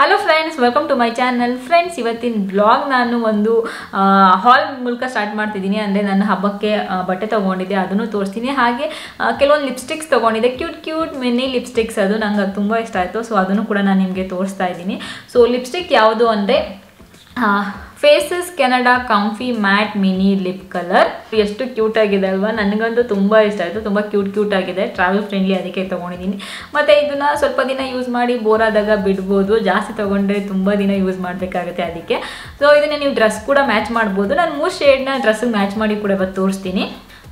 Hello friends, welcome to my channel. Friends, ಇವತ್ತಿನ blog ನಾನು ಒಂದು ಹಾಲ್ ಮೂಲಕ ಸ್ಟಾರ್ಟ್ ಮಾಡ್ತಿದ್ದೀನಿ. ಅಂದರೆ ನನ್ನ ಹಬ್ಬಕ್ಕೆ ಬಟ್ಟೆ ತೊಗೊಂಡಿದ್ದೆ, ಅದನ್ನು ತೋರಿಸ್ತೀನಿ. ಹಾಗೆ ಕೆಲವೊಂದು ಲಿಪ್ಸ್ಟಿಕ್ಸ್ ತೊಗೊಂಡಿದ್ದೆ, ಕ್ಯೂಟ್ ಮಿನಿ ಲಿಪ್ಸ್ಟಿಕ್ಸ್. ಅದು ನಂಗೆ ಅದು ತುಂಬ ಇಷ್ಟ ಆಯಿತು. ಸೊ ಅದನ್ನು ಕೂಡ ನಾನು ನಿಮಗೆ ತೋರಿಸ್ತಾ ಇದ್ದೀನಿ. ಸೊ ಲಿಪ್ಸ್ಟಿಕ್ ಯಾವುದು ಅಂದರೆ Faces Canada comfy matte mini lip colour. ಎಷ್ಟು ಕ್ಯೂಟ್ ಆಗಿದೆ ಅಲ್ವಾ? ನನಗಂತೂ ತುಂಬ ಇಷ್ಟ ಆಯಿತು. ತುಂಬ ಕ್ಯೂಟ್ ಆಗಿದೆ, ಟ್ರಾವೆಲ್ ಫ್ರೆಂಡ್ಲಿ, ಅದಕ್ಕೆ ತೊಗೊಂಡಿದ್ದೀನಿ. ಮತ್ತು ಇದನ್ನು ಸ್ವಲ್ಪ ದಿನ ಯೂಸ್ ಮಾಡಿ ಬೋರ್ ಆದಾಗ ಬಿಡ್ಬೋದು. ಜಾಸ್ತಿ ತೊಗೊಂಡ್ರೆ ತುಂಬ ದಿನ ಯೂಸ್ ಮಾಡಬೇಕಾಗುತ್ತೆ, ಅದಕ್ಕೆ. ಸೊ ಇದನ್ನು ನೀವು ಡ್ರೆಸ್ ಕೂಡ ಮ್ಯಾಚ್ ಮಾಡ್ಬೋದು. ನಾನು 3 ಶೇಡ್ನ ಡ್ರೆಸ್ಸಿಗೆ ಮ್ಯಾಚ್ ಮಾಡಿ ಕೂಡ ಇವತ್ತು ತೋರಿಸ್ತೀನಿ.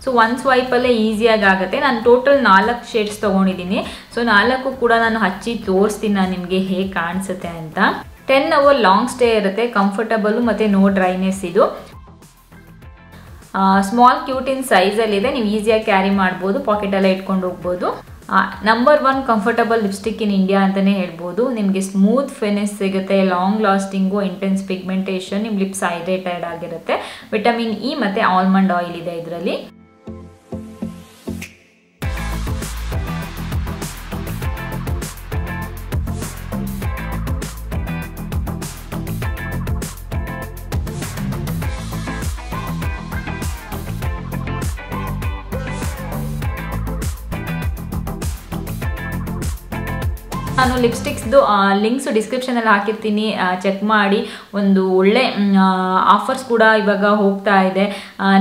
ಸೊ ಒಂದು ಸ್ವೈಪಲ್ಲೇ ಈಸಿಯಾಗಿ ಆಗುತ್ತೆ. ನಾನು ಟೋಟಲ್ 4 ಶೇಡ್ಸ್ ತೊಗೊಂಡಿದ್ದೀನಿ. ಸೊ 4 ಕೂಡ ನಾನು ಹಚ್ಚಿ ತೋರಿಸ್ತೀನಿ ನಾನು ನಿಮಗೆ ಹೇಗೆ ಕಾಣಿಸುತ್ತೆ ಅಂತ. 10 ಅವರ್ ಲಾಂಗ್ ಸ್ಟೇ ಇರುತ್ತೆ, ಕಂಫರ್ಟಬಲ್ ಮತ್ತು ನೋ ಡ್ರೈನೆಸ್. ಇದು ಸ್ಮಾಲ್ ಕ್ಯೂಟ್ ಇನ್ ಸೈಜಲ್ಲಿದೆ, ನೀವು ಈಸಿಯಾಗಿ ಕ್ಯಾರಿ ಮಾಡ್ಬೋದು, ಪಾಕೆಟೆಲ್ಲ ಇಟ್ಕೊಂಡು ಹೋಗ್ಬೋದು. Number 1 comfortable lipstick in India ಅಂತಲೇ ಹೇಳ್ಬೋದು. ನಿಮಗೆ ಸ್ಮೂತ್ ಫಿನಿಶ್ ಸಿಗುತ್ತೆ, ಲಾಂಗ್ ಲಾಸ್ಟಿಂಗು, ಇಂಟೆನ್ಸ್ ಪಿಗ್ಮೆಂಟೇಷನ್, ನಿಮ್ಮ ಲಿಪ್ಸ್ ಹೈಡ್ರೇಟೆಡ್ ಆಗಿರುತ್ತೆ. ವಿಟಮಿನ್ ಇ ಮತ್ತು ಆಲ್ಮಂಡ್ ಆಯಿಲ್ ಇದೆ ಇದರಲ್ಲಿ. ನಾನು ಲಿಪ್ಸ್ಟಿಕ್ಸ್ದು ಲಿಂಕ್ಸು ಡಿಸ್ಕ್ರಿಪ್ಷನಲ್ಲಿ ಹಾಕಿರ್ತೀನಿ, ಚೆಕ್ ಮಾಡಿ. ಒಂದು ಒಳ್ಳೆ ಆಫರ್ಸ್ ಕೂಡ ಇವಾಗ ಹೋಗ್ತಾ ಇದೆ,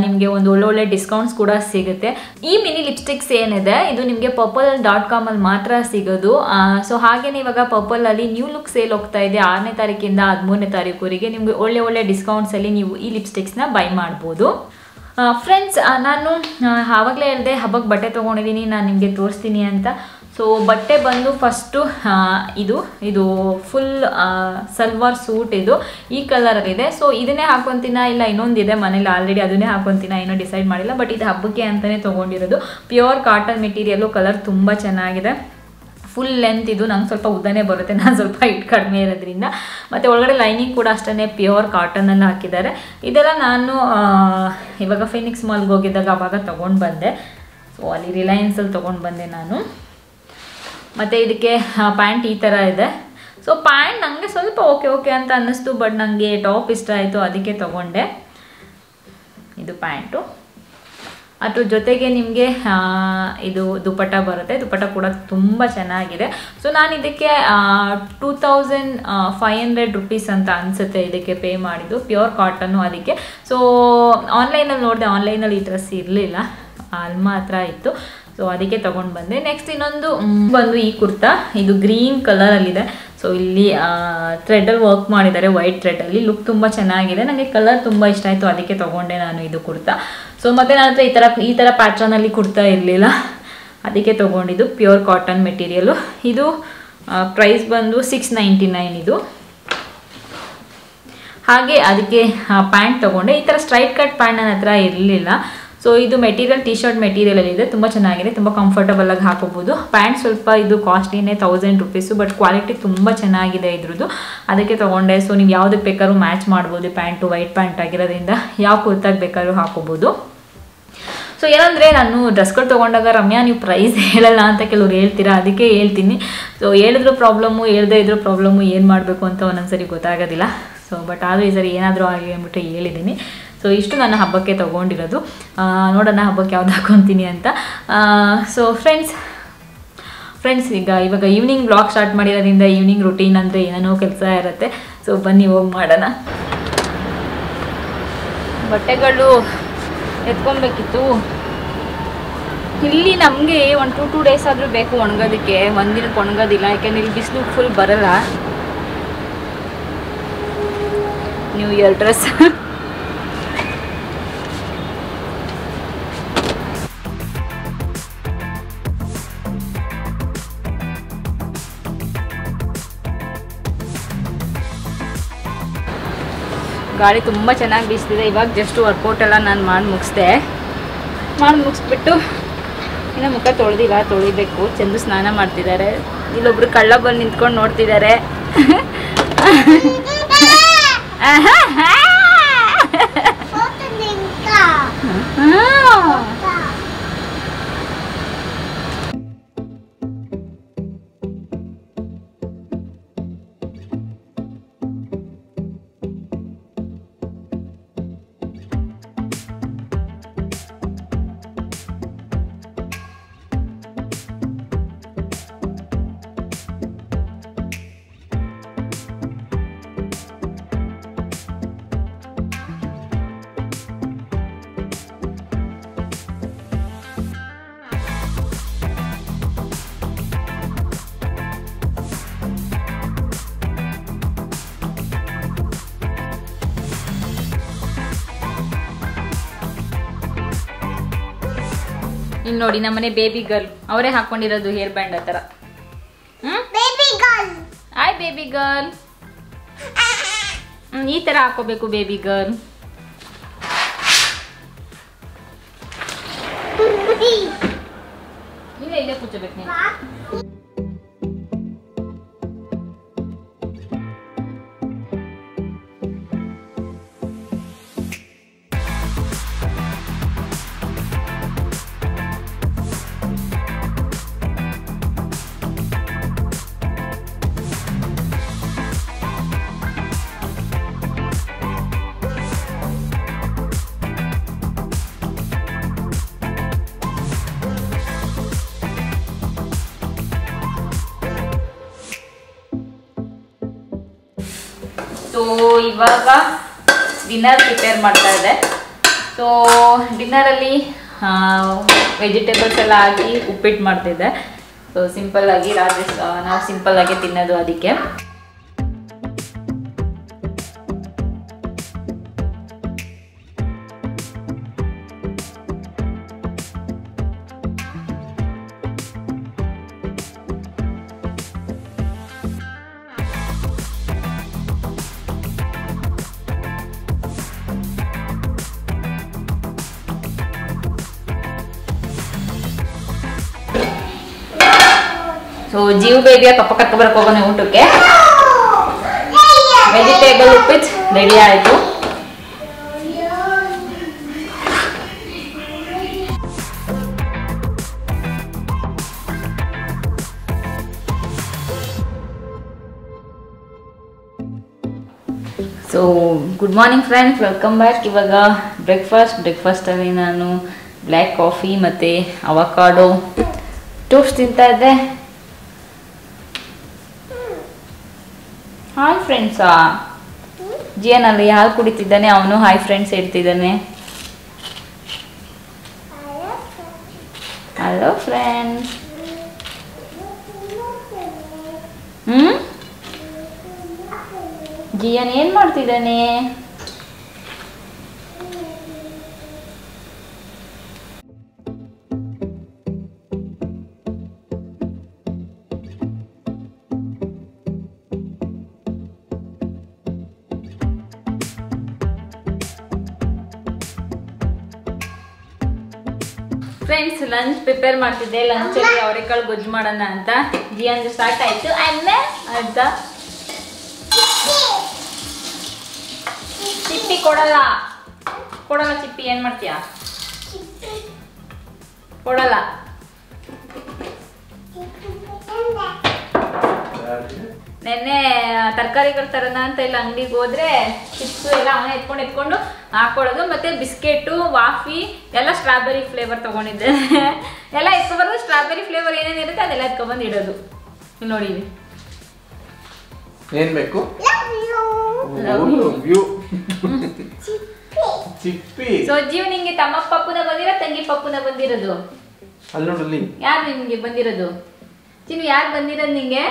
ನಿಮಗೆ ಒಂದು ಒಳ್ಳೊಳ್ಳೆ ಡಿಸ್ಕೌಂಟ್ಸ್ ಕೂಡ ಸಿಗುತ್ತೆ. ಈ ಮಿನಿ ಲಿಪ್ಸ್ಟಿಕ್ಸ್ ಏನಿದೆ ಇದು ನಿಮಗೆ purplle.com ಅಲ್ಲಿ ಮಾತ್ರ ಸಿಗೋದು. ಸೊ ಹಾಗೆಯೇ ಇವಾಗ ಪರ್ಪಲಲ್ಲಿ ನ್ಯೂ ಲುಕ್ ಸೇಲ್ ಹೋಗ್ತಾ ಇದೆ. 6ನೇ ತಾರೀಕಿಂದ 13ನೇ ತಾರೀಕುವರೆಗೆ ನಿಮಗೆ ಒಳ್ಳೆ ಡಿಸ್ಕೌಂಟ್ಸಲ್ಲಿ ನೀವು ಈ ಲಿಪ್ಸ್ಟಿಕ್ಸ್ನ ಬೈ ಮಾಡ್ಬೋದು. ಫ್ರೆಂಡ್ಸ್, ನಾನು ಆವಾಗಲೇ ಹೇಳಿದೆ ಹಬ್ಬಕ್ಕೆ ಬಟ್ಟೆ ತೊಗೊಂಡಿದ್ದೀನಿ, ನಾನು ನಿಮಗೆ ತೋರಿಸ್ತೀನಿ ಅಂತ. ಸೊ ಬಟ್ಟೆ ಬಂದು ಫಸ್ಟು ಇದು ಫುಲ್ ಸಲ್ವಾರ್ ಸೂಟ್, ಇದು ಈ ಕಲರಲ್ಲಿದೆ. ಸೊ ಇದನ್ನೇ ಹಾಕೊತೀನ ಇಲ್ಲ ಇನ್ನೊಂದಿದೆ ಮನೇಲಿ ಆಲ್ರೆಡಿ, ಅದನ್ನೇ ಹಾಕೊತೀನ, ಏನೋ ಡಿಸೈಡ್ ಮಾಡಿಲ್ಲ. ಬಟ್ ಇದು ಹಬ್ಬಕ್ಕೆ ಅಂತಲೇ ತೊಗೊಂಡಿರೋದು. ಪ್ಯೂರ್ ಕಾಟನ್ ಮೆಟೀರಿಯಲ್ಲು, ಕಲರ್ ತುಂಬ ಚೆನ್ನಾಗಿದೆ. ಫುಲ್ ಲೆಂತ್ ಇದು, ನಂಗೆ ಸ್ವಲ್ಪ ಉದ್ದನೇ ಬರುತ್ತೆ, ನಾನು ಸ್ವಲ್ಪ ಹೈಟ್ ಕಡಿಮೆ ಇರೋದ್ರಿಂದ. ಮತ್ತು ಒಳಗಡೆ ಲೈನಿಂಗ್ ಕೂಡ ಅಷ್ಟೇ ಪ್ಯೂರ್ ಕಾಟನಲ್ಲಿ ಹಾಕಿದ್ದಾರೆ. ಇದೆಲ್ಲ ನಾನು ಇವಾಗ ಫಿನಿಕ್ಸ್ ಮಾಲ್ಗೆ ಹೋಗಿದ್ದಾಗ ಅವಾಗ ತೊಗೊಂಡು ಬಂದೆ. ಸೊ ಅಲ್ಲಿ ರಿಲಯನ್ಸಲ್ಲಿ ತೊಗೊಂಡು ಬಂದೆ ನಾನು. ಮತ್ತು ಇದಕ್ಕೆ ಪ್ಯಾಂಟ್ ಈ ಥರ ಇದೆ. ಸೊ ಪ್ಯಾಂಟ್ ನನಗೆ ಸ್ವಲ್ಪ ಓಕೆ ಅಂತ ಅನ್ನಿಸ್ತು, ಬಟ್ ನನಗೆ ಟಾಪ್ ಇಷ್ಟ ಆಯಿತು, ಅದಕ್ಕೆ ತೊಗೊಂಡೆ. ಇದು ಪ್ಯಾಂಟು. ಅದ್ರ ಜೊತೆಗೆ ನಿಮಗೆ ಇದು ದುಪಟ್ಟ ಬರುತ್ತೆ. ದುಪಟ್ಟ ಕೂಡ ತುಂಬ ಚೆನ್ನಾಗಿದೆ. ಸೊ ನಾನು ಇದಕ್ಕೆ 2500 ರುಪೀಸ್ ಅಂತ ಅನಿಸುತ್ತೆ ಇದಕ್ಕೆ ಪೇ ಮಾಡಿದ್ದು. ಪ್ಯೂರ್ ಕಾಟನ್ನು ಅದಕ್ಕೆ. ಸೊ ಆನ್ಲೈನಲ್ಲಿ ನೋಡಿದೆ, ಆನ್ಲೈನಲ್ಲಿ ಈ ಡ್ರೆಸ್ ಇರಲಿಲ್ಲ, ಅಲ್ಲಿ ಮಾತ್ರ ಇತ್ತು. ಸೊ ಅದಕ್ಕೆ ತೊಗೊಂಡು ಬಂದೆ. ನೆಕ್ಸ್ಟ್ ಇನ್ನೊಂದು ಬಂದು ಈ ಕುರ್ತಾ, ಇದು ಗ್ರೀನ್ ಕಲರಲ್ಲಿದೆ. ಸೊ ಇಲ್ಲಿ ಥ್ರೆಡಲ್ಲಿ ವರ್ಕ್ ಮಾಡಿದ್ದಾರೆ, ವೈಟ್ ಥ್ರೆಡಲ್ಲಿ. ಲುಕ್ ತುಂಬ ಚೆನ್ನಾಗಿದೆ, ನನಗೆ ಕಲರ್ ತುಂಬ ಇಷ್ಟ ಆಯಿತು, ಅದಕ್ಕೆ ತೊಗೊಂಡೆ ನಾನು ಇದು ಕುರ್ತಾ. ಸೊ ಮತ್ತು ನನ್ನ ಹತ್ರ ಈ ಥರ ಪ್ಯಾಟ್ರನಲ್ಲಿ ಕುರ್ತಾ ಇರಲಿಲ್ಲ, ಅದಕ್ಕೆ ತೊಗೊಂಡಿದ್ದು. Pure cotton material. ಇದು ಪ್ರೈಸ್ ಬಂದು 699 ಇದು. ಹಾಗೆ ಅದಕ್ಕೆ ಪ್ಯಾಂಟ್ ತೊಗೊಂಡೆ. ಈ ಥರ ಸ್ಟ್ರೈಟ್ ಕಟ್ ಪ್ಯಾಂಟ್ ನನ್ನ ಹತ್ರ ಇರಲಿಲ್ಲ. ಸೊ ಇದು ಮೆಟೀರಿಯಲ್ ಟಿ ಶರ್ಟ್ ಮೆಟೀರಿಯಲಲ್ಲಿದೆ, ತುಂಬ ಚೆನ್ನಾಗಿದೆ, ತುಂಬ ಕಂಫರ್ಟಬಲಾಗಿ ಹಾಕೋಬೋದು. ಪ್ಯಾಂಟ್ ಸ್ವಲ್ಪ ಇದು ಕಾಸ್ಟ್ಲಿನೇ, 1000 ರುಪೀಸು, ಬಟ್ ಕ್ವಾಲಿಟಿ ತುಂಬ ಚೆನ್ನಾಗಿದೆ ಇದ್ರದ್ದು, ಅದಕ್ಕೆ ತೊಗೊಂಡೆ. ಸೊ ನೀವು ಯಾವುದಕ್ಕೆ ಬೇಕಾದ್ರೂ ಮ್ಯಾಚ್ ಮಾಡ್ಬೋದು. ಪ್ಯಾಂಟು ವೈಟ್ ಪ್ಯಾಂಟ್ ಆಗಿರೋದ್ರಿಂದ ಯಾವ ಕುರ್ತಾಗಿ ಬೇಕಾದ್ರೂ ಹಾಕೋಬೋದು. ಸೊ ಏನಂದರೆ, ನಾನು ಡ್ರೆಸ್ಗಳು ತೊಗೊಂಡಾಗ ರಮ್ಯಾ ನೀವು ಪ್ರೈಸ್ ಹೇಳಲ್ಲ ಅಂತ ಕೆಲವ್ರು ಹೇಳ್ತೀರಾ, ಅದಕ್ಕೆ ಹೇಳ್ತೀನಿ. ಸೊ ಹೇಳಿದ್ರು ಪ್ರಾಬ್ಲಮ್ಮು, ಹೇಳ್ದೇ ಇದ್ರೂ ಪ್ರಾಬ್ಲಮ್ಮು, ಏನು ಮಾಡಬೇಕು ಅಂತ ಒಂದೊಂದ್ಸರಿ ಗೊತ್ತಾಗೋದಿಲ್ಲ. ಸೊ ಬಟ್ ಆದರೂ ಈ ಸರಿ ಏನಾದರೂ ಆಗಲಿ ಅಂದ್ಬಿಟ್ಟು ಹೇಳಿದ್ದೀನಿ. ಸೊ ಇಷ್ಟು ನನ್ನ ಹಬ್ಬಕ್ಕೆ ತೊಗೊಂಡಿರೋದು. ನೋಡೋಣ ಹಬ್ಬಕ್ಕೆ ಯಾವ್ದು ಹಾಕೊತೀನಿ ಅಂತ. ಸೊ ಫ್ರೆಂಡ್ಸ್ ಇವಾಗ ಈವ್ನಿಂಗ್ ಬ್ಲಾಗ್ ಸ್ಟಾರ್ಟ್ ಮಾಡಿರೋದ್ರಿಂದ ಈವ್ನಿಂಗ್ ರುಟೀನ್ ಅಂದರೆ ಏನೇನೋ ಕೆಲಸ ಇರುತ್ತೆ. ಸೊ ಬನ್ನಿ ಹೋಗಿ ಮಾಡೋಣ. ಬಟ್ಟೆಗಳು ಎತ್ಕೊಬೇಕಿತ್ತು. ಇಲ್ಲಿ ನಮಗೆ ಒಂದು 2 ಡೇಸ್ ಆದರೂ ಬೇಕು ಒಣಗೋದಕ್ಕೆ, ಒಂದಿನಕ್ಕೆ ಒಣಗೋದಿಲ್ಲ, ಯಾಕೆಂದರೆ ಇಲ್ಲಿ ಬಿಸಿಲು ಫುಲ್ ಬರಲ್ಲ. New year dress. ಗಾಳಿ ತುಂಬ ಚೆನ್ನಾಗಿ ಬೀಸ್ತಿದೆ. ಇವಾಗ ಜಸ್ಟ್ ವರ್ಕೌಟ್ ಎಲ್ಲ ನಾನು ಮಾಡಿ ಮುಗಿಸ್ಬಿಟ್ಟು ಇನ್ನು ಮುಖ ತೊಳಿಬೇಕು. ಚಂದು ಸ್ನಾನ ಮಾಡ್ತಿದ್ದಾರೆ. ಇಲ್ಲೊಬ್ರು ಕಳ್ಳ ಬಂದು ನಿಂತ್ಕೊಂಡು ನೋಡ್ತಿದ್ದಾರೆ. ಇಲ್ಲಿ ನೋಡಿ ನಮ್ಮನೆ ಬೇಬಿ ಗರ್ಲ್ ಅವರೇ ಹಾಕೊಂಡಿರೋದು ಹೇರ್ ಬ್ಯಾಂಡ್ ಆ ಥರ. Baby girl. Hi baby girl. ಈ ಥರ ಹಾಕೋಬೇಕು ಬೇಬಿ ಗರ್ಲ್. ಇಲ್ಲೇ ಕೂರ್ಚೋಬೇಕು ನೀನು. ಸೊ ಇವಾಗ ಡಿನ್ನರ್ ಪ್ರಿಪೇರ್ ಮಾಡ್ತಾ ಇದೆ. ಸೊ ಡಿನ್ನರಲ್ಲಿ ವೆಜಿಟೇಬಲ್ಸ್ ಎಲ್ಲ ಹಾಕಿ ಉಪ್ಪಿಟ್ಟು ಮಾಡ್ತಿದ್ದೆ. ಸೊ ಸಿಂಪಲ್ ಆಗಿ ನಾವು ಸಿಂಪಲ್ ಆಗಿ ತಿನ್ನೋದು ಅದಕ್ಕೆ. ಸೊ ಜೀವ ಬೇಬಿಯ ಕಪ್ಪ ಕರ್ಕೊಬರಕ್ಕೆ ಹೋಗೋಣ ಊಟಕ್ಕೆ. ವೆಜಿಟೇಬಲ್ ಉಪ್ಪಿಟ್ಟು ರೆಡಿ ಆಯಿತು. So good morning friends, welcome back. ಇವಾಗ ಬ್ರೇಕ್ಫಾಸ್ಟಲ್ಲಿ ನಾನು ಬ್ಲ್ಯಾಕ್ ಕಾಫಿ ಮತ್ತು ಅವಕಾಡೋ ಟೋಸ್ಟ್ ತಿಂತಾ ಇದ್ದೆ. ಹಾಯ್ ಫ್ರೆಂಡ್ಸಾ, ಜಿಯನಲ್ಲಿ ಹಾಲು ಕುಡಿತಿದ್ದಾನೆ, ಅವನು ಹಾಯ್ ಫ್ರೆಂಡ್ಸ್ ಹೇಳ್ತಿದ್ದಾನೆ. Hello friends. ಜಿಯನ್ ಏನ್ ಮಾಡ್ತಿದ್ದಾನೆ? ಫ್ರೆಂಡ್ಸ್, ಲಂಚ್ ಪ್ರಿಪೇರ್ ಮಾಡ್ತಿದ್ದೆ. ಲಂಚಲ್ಲಿ ಅವರೆಕಾಳು ಗೊಜ್ಜು ಮಾಡೋಣ ಅಂತ. ಜಿಯನ್ ಸ್ಟಾರ್ಟ್ ಆಯ್ತು ಅಮ್ಮೆ ಅಂತ. ಚಿಪ್ಪಿ ಕೊಡಲ್ಲ ಚಿಪ್ಪಿ. ಏನ್ ಮಾಡ್ತೀಯಾ? ಕೊಡಲ್ಲ. ನೆನ್ನೆ ತರಕಾರಿಗಳು ತರೋಣ ಅಂತ ಇಲ್ಲ ಅಂಗಡಿಗೆ ಹೋದ್ರೆ ಚಿಪ್ಸು ಎಲ್ಲ ಅವನೇ ಎತ್ಕೊಂಡು ಹಾಕೊಳ್ಳೋದು. ಮತ್ತೆ ಬಿಸ್ಕೆಟು, ವಾಫಿ ಎಲ್ಲ ಸ್ಟ್ರಾಬೆರಿ ಫ್ಲೇವರ್ ತಗೊಂಡಿದ್ದೆ. ಎಲ್ಲ ಎತ್ಕೊಬಾರ್ದು. ಸ್ಟ್ರಾಬೆರಿ ಫ್ಲೇವರ್ ಏನೇನಿರುತ್ತೆ ಅದೆಲ್ಲ ಎತ್ಕೊಬಂದು ಇಡೋದು. ಇಲ್ಲಿ ನೋಡಿ, ಏನ್ ಬೇಕು? ಚಿಪ್ಪಿ. ಸೊ ಜೀವ್, ನಿಂಗೆ ತಮ್ಮ ಪಪ್ಪುನ ಬಂದಿರೋ ತಂಗಿ ಪಪ್ಪುನ ಬಂದಿರೋದು? ಅಲ್ಲಿ ನೋಡಲ್ಲಿ ಯಾರು ನಿಮ್ಗೆ ಬಂದಿರೋದು? ಚಿನ್ನು, ಯಾರು ಬಂದಿರೋದು ನಿಂಗೆ?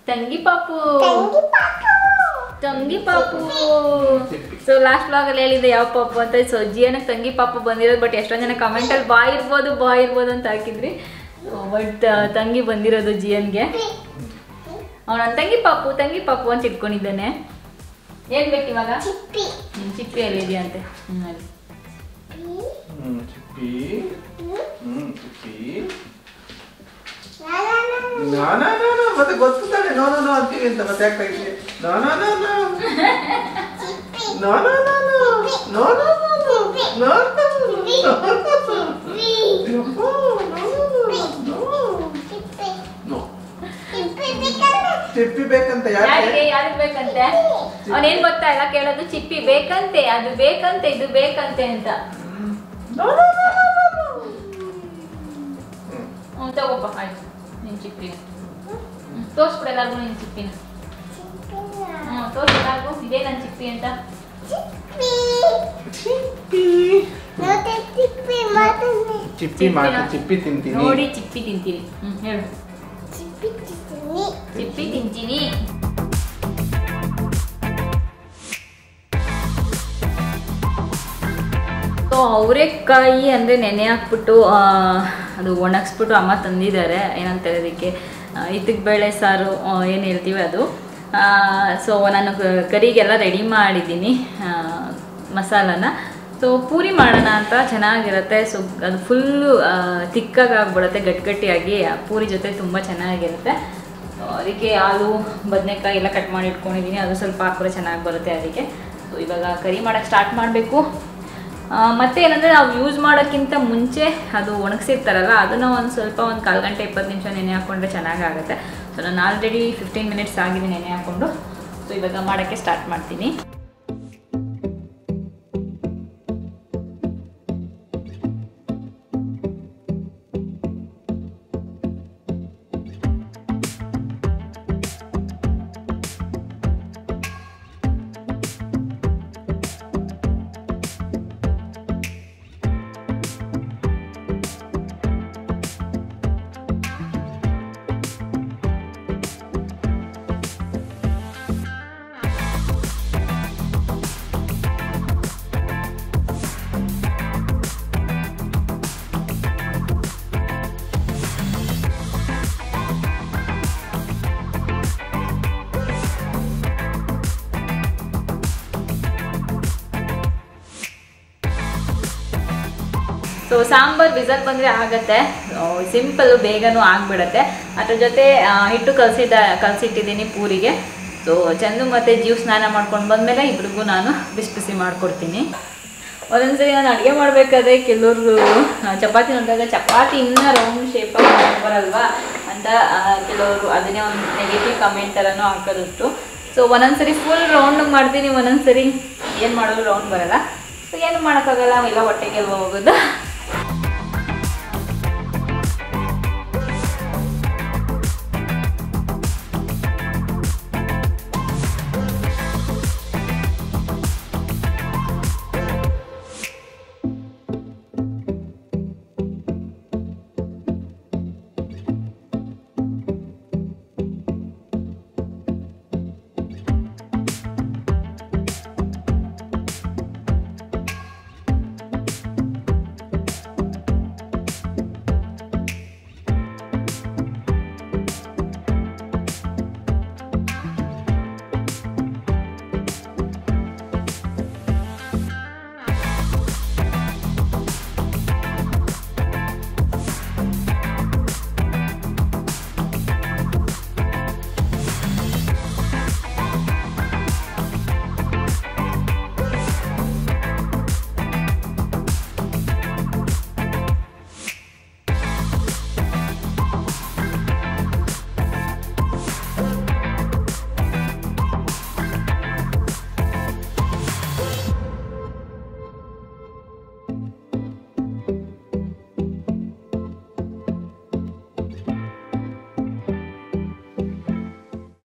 ತಂಗಿ ಪಾಪು. ಸೊ ಲಾಸ್ಟ್ ಬ್ಲಾಗ್ ಅಲ್ಲಿ ಹೇಳಿದ್ದೆ ಯಾವ ಪಾಪು ಅಂತ. ಸೊ ಜಿಯನಕ್ಕೆ ತಂಗಿ ಪಾಪು ಬಂದಿರೋದು. ಬಟ್ ಎಷ್ಟೊಂದು ಜನ ಕಮೆಂಟ್ ಅಲ್ಲಿ ಬಾ ಇರ್ಬೋದು ಅಂತ ಹಾಕಿದ್ರಿ. ಬಟ್ ತಂಗಿ ಬಂದಿರೋದು ಜಿಯನ್ಗೆ. ಅವನ ತಂಗಿ ಪಾಪು ಅಂತ ಇಟ್ಕೊಂಡಿದ್ದಾನೆ. ಏನ್ ಬೇಕು ಇವಾಗ? ಚಿಪ್ಪಿ ಅಲ್ಲಿ ಇದೆಯಾ ಅಂತೆ. ಮತ್ತೆ ಗೊತ್ತಾನೆ. ನೋ ಅಂತೀವಿ ಅಂತ ಮತ್ತೆ ಯಾಕೆ ತೆಗಿತೀವಿ? ಚಿಪ್ಪಿ ಬೇಕಂತ. ಯಾರಿಗೆ ಬೇಕಂತೆ? ಅವನೇನ್ ಗೊತ್ತಾ ಇಲ್ಲ ಕೇಳೋದು. ಚಿಪ್ಪಿ ಬೇಕಂತೆ, ಅದು ಬೇಕಂತೆ, ಇದು ಬೇಕಂತೆ ಅಂತ. ತಗೋಪ್ಪ, ಆಯ್ತು. ನಿನ್ ಚಿಪ್ಪಿನ ತೋರ್ಸ್ಬಿಡ ಎಲ್ಲಾರ್ಗು. ನಿನ್ ಚಿಪ್ಪಿನ ತೋರ್ಸ್ ಎಲ್ಲಾರ್ಗು. ಇದೇ ನನ್ ಚಿಪ್ಪಿ ಅಂತ. ಚಿಪ್ಪಿ ತಿಂತೀನಿ ನೋಡಿ. ಚಿಪ್ಪಿ ತಿಂತೀನಿ. ಹೇಳು. ಚಿಪ್ಪಿ ತಿಂತೀನಿ. ಸೊ ಅವರೆಕಾಯಿ ಅಂದರೆ ನೆನೆ ಹಾಕ್ಬಿಟ್ಟು ಅದು ಒಣಗಿಸ್ಬಿಟ್ಟು ಅಮ್ಮ ತಂದಿದ್ದಾರೆ, ಏನಂತಾರೆ ಅದಕ್ಕೆ ಇದಕ್ಕೆ ಬೇಳೆ ಸಾರು ಏನು ಹೇಳ್ತೀವಿ ಅದು. ಸೊ ನಾನು ಕರಿಗೆಲ್ಲ ರೆಡಿ ಮಾಡಿದ್ದೀನಿ ಮಸಾಲಾನ. ಸೊ ಪೂರಿ ಮಾಡೋಣ ಅಂತ, ಚೆನ್ನಾಗಿರುತ್ತೆ. ಸೊ ಅದು ಫುಲ್ಲು ತಿಕ್ಕಾಗಿ ಆಗ್ಬಿಡುತ್ತೆ, ಗಟ್ಟಿಯಾಗಿ ಪೂರಿ ಜೊತೆ ತುಂಬ ಚೆನ್ನಾಗಿರುತ್ತೆ. ಅದಕ್ಕೆ ಆಲೂ ಬದನೆಕಾಯಿ ಎಲ್ಲ ಕಟ್ ಮಾಡಿ ಇಟ್ಕೊಂಡಿದ್ದೀನಿ, ಅದು ಸ್ವಲ್ಪ ಹಾಕಿದ್ರೆ ಚೆನ್ನಾಗಿ ಬರುತ್ತೆ ಅದಕ್ಕೆ. ಸೊ ಇವಾಗ ಕರಿ ಮಾಡೋಕ್ಕೆ ಸ್ಟಾರ್ಟ್ ಮಾಡಬೇಕು. ಮತ್ತು ಏನಂದರೆ ನಾವು ಯೂಸ್ ಮಾಡೋಕ್ಕಿಂತ ಮುಂಚೆ ಅದು ಒಣಗಿಸಿರ್ತಾರಲ್ಲ, ಅದನ್ನು ಒಂದು ಕಾಲು ಗಂಟೆ 20 ನಿಮಿಷ ನೆನೆ ಹಾಕ್ಕೊಂಡ್ರೆ ಚೆನ್ನಾಗಾಗುತ್ತೆ. ಸೊ ನಾನು ಆಲ್ರೆಡಿ 15 ಮಿನಿಟ್ಸ್ ಆಗಿದೆ ನೆನೆ ಹಾಕ್ಕೊಂಡು. ಸೊ ಇವಾಗ ಮಾಡೋಕ್ಕೆ ಸ್ಟಾರ್ಟ್ ಮಾಡ್ತೀನಿ. ಸೊ ಸಾಂಬಾರು ವಿಸಲ್ ಬಂದರೆ ಆಗುತ್ತೆ, ಸಿಂಪಲ್ಲು, ಬೇಗನೂ ಆಗಿಬಿಡುತ್ತೆ. ಅದ್ರ ಜೊತೆ ಹಿಟ್ಟು ಕಲಸಿಟ್ಟಿದ್ದೀನಿ ಪೂರಿಗೆ. ಸೊ ಚಂದು ಮತ್ತು ಜೀವ ಸ್ನಾನ ಮಾಡ್ಕೊಂಡು ಬಂದಮೇಲೆ ಇಬ್ರಿಗೂ ನಾನು ಬಿಸಿ ಬಿಸಿ ಮಾಡಿಕೊಡ್ತೀನಿ. ಒಂದೊಂದ್ಸರಿ ನಾನು ಅಡುಗೆ ಮಾಡಬೇಕಾದ್ರೆ ಕೆಲವರು ಚಪಾತಿ ನೋಡಿದಾಗ ಚಪಾತಿ ಇನ್ನೂ ರೌಂಡ್ ಶೇಪಾಗಿ ಬರಲ್ವಾ ಅಂತ ಕೆಲವರು ಅದನ್ನೇ ಒಂದು ನೆಗೆಟಿವ್ ಕಮೆಂಟ್ ಥರನೂ ಹಾಕೋದುಂಟು. ಸೊ ಒಂದೊಂದ್ಸರಿ ಫುಲ್ ರೌಂಡಿಗೆ ಮಾಡ್ತೀನಿ, ಒಂದೊಂದ್ಸರಿ ಏನು ಮಾಡೋದು ರೌಂಡ್ ಬರೋಲ್ಲ. ಸೊ ಏನು ಮಾಡೋಕ್ಕಾಗಲ್ಲ, ಎಲ್ಲ ಹೊಟ್ಟೆಗೆ ಹೋಗೋದು.